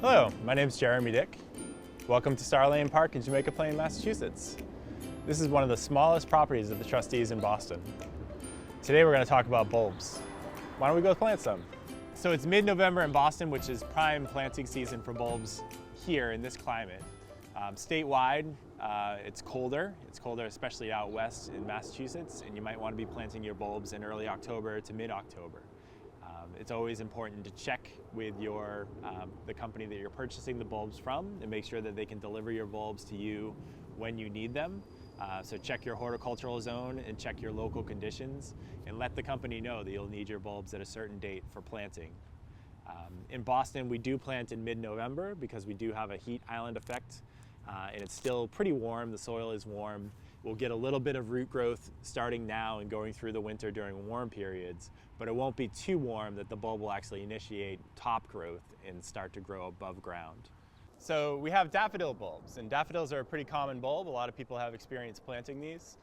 Hello, my name is Jeremy Dick. Welcome to Star Lane Park in Jamaica Plain, Massachusetts. This is one of the smallest properties of the Trustees in Boston. Today we're going to talk about bulbs. Why don't we go plant some? So it's mid-November in Boston, which is prime planting season for bulbs here in this climate. Statewide, it's colder. It's colder especially out west in Massachusetts, and you might want to be planting your bulbs in early October to mid-October. It's always important to check with the company that you're purchasing the bulbs from and make sure that they can deliver your bulbs to you when you need them. So check your horticultural zone and check your local conditions and let the company know that you'll need your bulbs at a certain date for planting. In Boston, we do plant in mid-November because we do have a heat island effect and it's still pretty warm. The soil is warm. We'll get a little bit of root growth starting now and going through the winter during warm periods, but it won't be too warm that the bulb will actually initiate top growth and start to grow above ground. So we have daffodil bulbs, and daffodils are a pretty common bulb. A lot of people have experience planting these.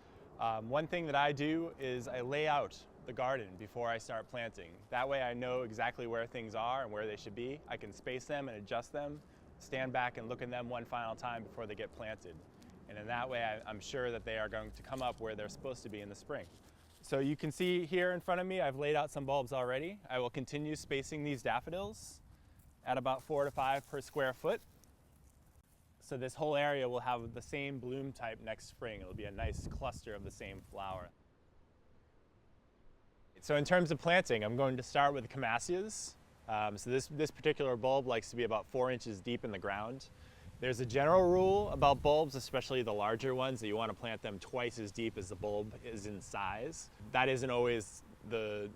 One thing that I do is I lay out the garden before I start planting. That way I know exactly where things are and where they should be. I can space them and adjust them, stand back and look at them one final time before they get planted. And in that way, I'm sure that they are going to come up where they're supposed to be in the spring. So you can see here in front of me, I've laid out some bulbs already. I will continue spacing these daffodils at about 4 to 5 per square foot. So this whole area will have the same bloom type next spring. It'll be a nice cluster of the same flower. So in terms of planting, I'm going to start with Camasias. So this particular bulb likes to be about 4 inches deep in the ground. There's a general rule about bulbs, especially the larger ones, that you want to plant them twice as deep as the bulb is in size. That isn't always the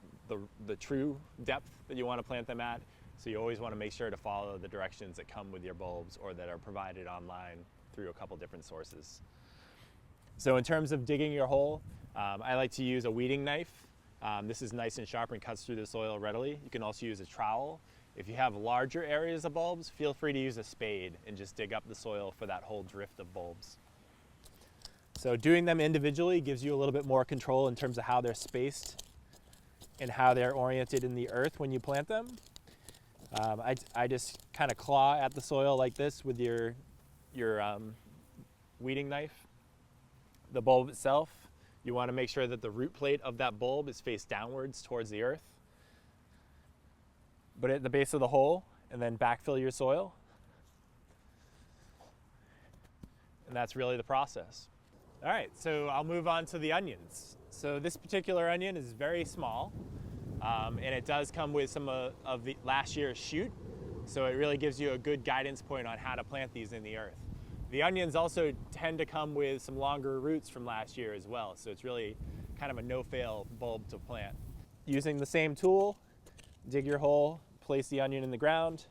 true depth that you want to plant them at, so you always want to make sure to follow the directions that come with your bulbs or that are provided online through a couple different sources. So in terms of digging your hole, I like to use a weeding knife. This is nice and sharp and cuts through the soil readily. You can also use a trowel. If you have larger areas of bulbs, feel free to use a spade and just dig up the soil for that whole drift of bulbs. So doing them individually gives you a little bit more control in terms of how they're spaced and how they're oriented in the earth when you plant them. I just kind of claw at the soil like this with your weeding knife. The bulb itself, you want to make sure that the root plate of that bulb is faced downwards towards the earth. But at the base of the hole, and then backfill your soil. And that's really the process. All right, so I'll move on to the onions. So this particular onion is very small, and it does come with some of the last year's shoot, so it really gives you a good guidance point on how to plant these in the earth. The onions also tend to come with some longer roots from last year as well, so it's really kind of a no-fail bulb to plant. Using the same tool, dig your hole, place the onion in the ground,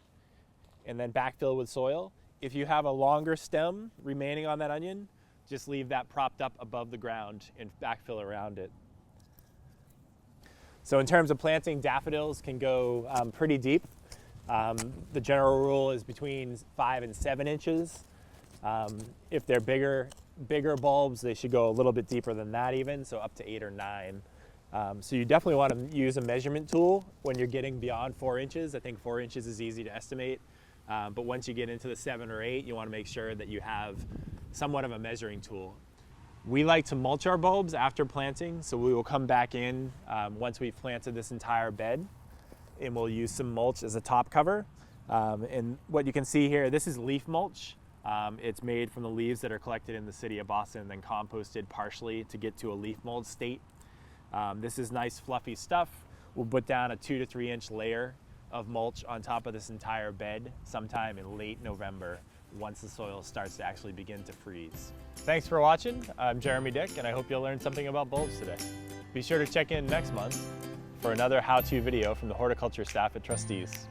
and then backfill with soil. If you have a longer stem remaining on that onion, just leave that propped up above the ground and backfill around it. So in terms of planting, daffodils can go pretty deep. The general rule is between 5 and 7 inches. If they're bigger bulbs, they should go a little bit deeper than that even, so up to 8 or 9. So you definitely want to use a measurement tool when you're getting beyond 4 inches. I think 4 inches is easy to estimate, but once you get into the 7 or 8, you want to make sure that you have somewhat of a measuring tool. We like to mulch our bulbs after planting, so we will come back in once we've planted this entire bed, and we'll use some mulch as a top cover. And what you can see here, this is leaf mulch. It's made from the leaves that are collected in the city of Boston and then composted partially to get to a leaf mold state. This is nice fluffy stuff. We'll put down a 2 to 3 inch layer of mulch on top of this entire bed sometime in late November once the soil starts to actually begin to freeze. Thanks for watching. I'm Jeremy Dick, and I hope you'll learn something about bulbs today. Be sure to check in next month for another how-to video from the horticulture staff at Trustees.